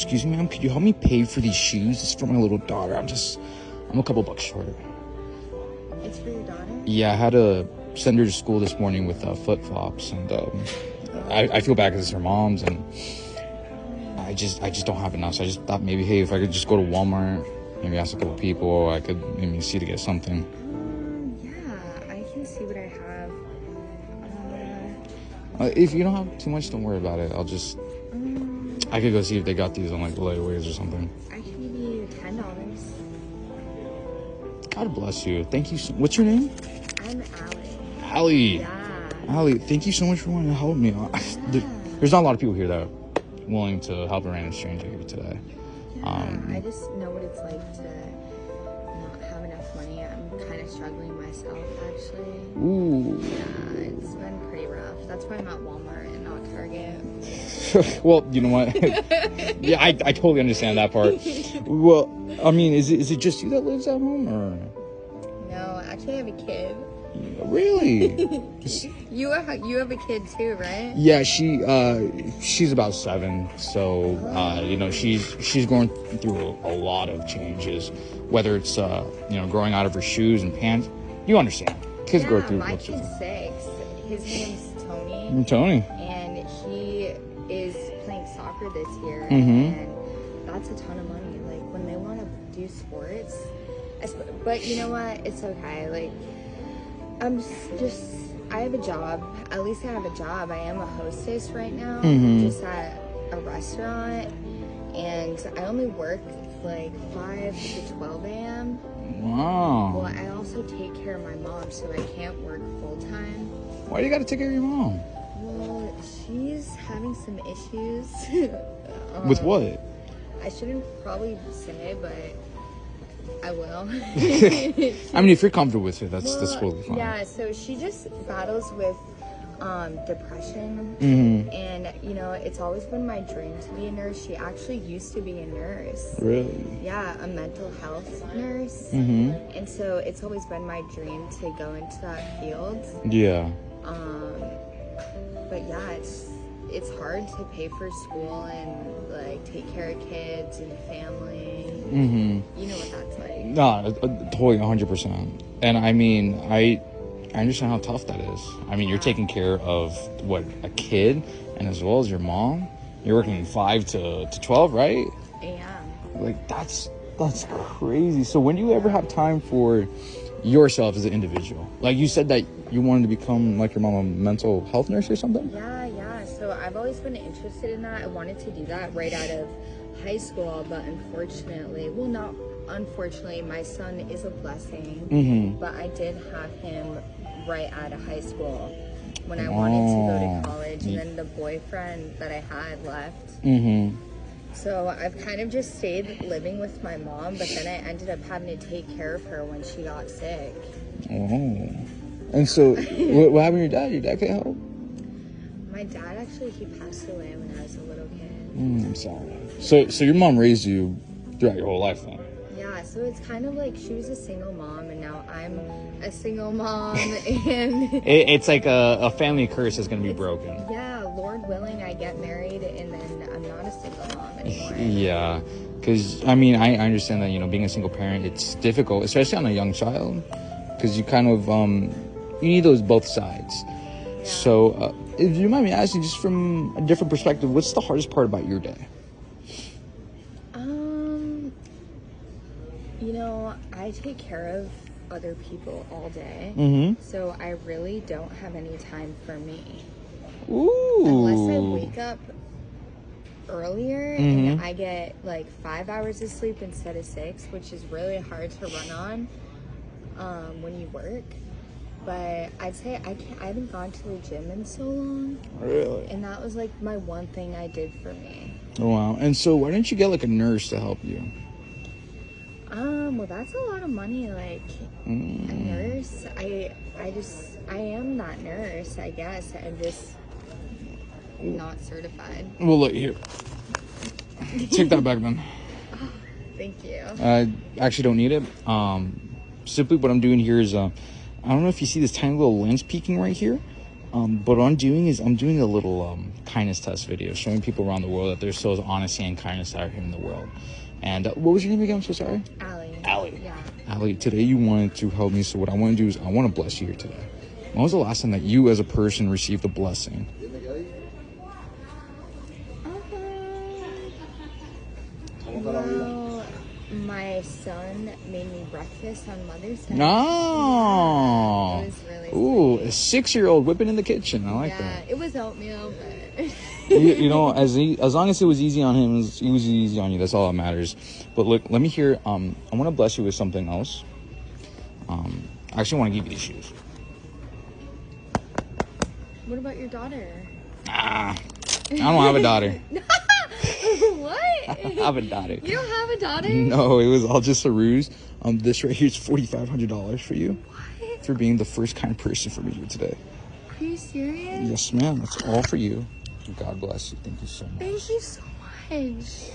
Excuse me, ma'am, could you help me pay for these shoes? It's for my little daughter. I'm a couple bucks short. It's for your daughter? Yeah, I had to send her to school this morning with flip-flops, and I feel bad because it's her mom's, and I just don't have enough. So I just thought maybe, hey, if I could just go to Walmart, maybe ask a couple people, I could maybe see to get something. Yeah, I can see what I have. If you don't have too much, don't worry about it. I could go see if they got these on like layaways or something. I can give you $10. God bless you. Thank you. What's your name? I'm Allie. Allie. Yeah. Allie, thank you so much for wanting to help me. There's not a lot of people here that are willing to help a random stranger here today. Yeah, I just know what it's like to not have enough money. I'm kind of struggling myself, actually. Ooh. Yeah, it's been pretty rough. That's why I'm at Walmart and not Target. Well, you know what? Yeah, I totally understand that part. Well, I mean, is it just you that lives at home, or? No, actually I have a kid. Really? You have a kid too, right? Yeah, she's about 7, so you know, she's going through a lot of changes, whether it's growing out of her shoes and pants. You understand? Kids go through. My kid's 6. His name's Tony. Tony. And he is playing soccer this year, Mm-hmm. and that's a ton of money. Like when they want to do sports, but you know what? It's okay. Like I'm just I have a job. At least I have a job. I am a hostess right now, just at a restaurant, and I only work like 5 to 12 a.m. Wow. Well, I also take care of my mom, so I can't work full time. Why do you got to take care of your mom? Well, she's having some issues. With what? I shouldn't probably say, but I will. I mean, if you're comfortable with it, that's totally fine. Yeah, so she just battles with depression, and you know, it's always been my dream to be a nurse. She actually used to be a nurse. Really? Yeah, a mental health nurse. And so it's always been my dream to go into that field. Yeah. But yeah, it's hard to pay for school and like take care of kids and family. You know what that's like. No, totally 100%. And I mean, I understand how tough that is. I mean, you're taking care of a kid, and as well as your mom. You're working 5 to 12, right? Yeah. Like that's crazy. So when do you ever have time for yourself as an individual? Like you said that you wanted to become like your mom a mental health nurse or something? Yeah. So I've always been interested in that. I wanted to do that right out of high school, but unfortunately, well, not unfortunately, my son is a blessing, but I did have him right out of high school when I wanted to go to college, and then the boyfriend that I had left. So I've kind of just stayed living with my mom, but then I ended up having to take care of her when she got sick. Oh. And so, what happened to your dad? Your dad can't help? My dad, actually, he passed away when I was a little kid. I'm sorry. So your mom raised you throughout your whole life then? Yeah, so it's kind of like she was a single mom, and now I'm a single mom, and... It's like a family curse is going to be broken. Yeah, Lord willing, I get married, and then I'm not a single mom anymore. Yeah, because, I mean, I understand that, you know, being a single parent, it's difficult, especially on a young child, because you kind of, you need those both sides. Yeah. So, if you mind me asking, just from a different perspective, what's the hardest part about your day? You know, I take care of other people all day, so I really don't have any time for me. Ooh. Unless I wake up earlier and I get like 5 hours of sleep instead of 6, which is really hard to run on when you work. But I'd say I haven't gone to the gym in so long. Really? And that was like my one thing I did for me. Oh, wow. And so why didn't you get like a nurse to help you? Well, that's a lot of money. Like a nurse, I am not nurse. I guess I'm just not certified. Well, look here. Take that back then. Oh, thank you. I actually don't need it. Simply what I'm doing here is, I don't know if you see this tiny little lens peeking right here. But what I'm doing is I'm doing a little kindness test video, showing people around the world that there's still honesty and kindness out here in the world. And what was your name again? I'm so sorry. Allie. Yeah. Allie, today you wanted to help me, so what I want to do is I want to bless you here today. When was the last time that you as a person received a blessing? Well, my son made me breakfast on Mother's Day. No. Yeah, it was really Ooh, a 6-year-old whipping in the kitchen. I like that. Yeah, it was oatmeal, but... you know, as long as it was easy on him, it was easy on you. That's all that matters. But look, let me hear. I want to bless you with something else. I actually want to give you these shoes. What about your daughter? I don't have a daughter. What? I have a daughter. You don't have a daughter? No, it was all just a ruse. This right here is $4,500 for you. What? For being the first kind person for me here today. Are you serious? Yes, ma'am. That's all for you. God bless you. Thank you so much. Thank you so much.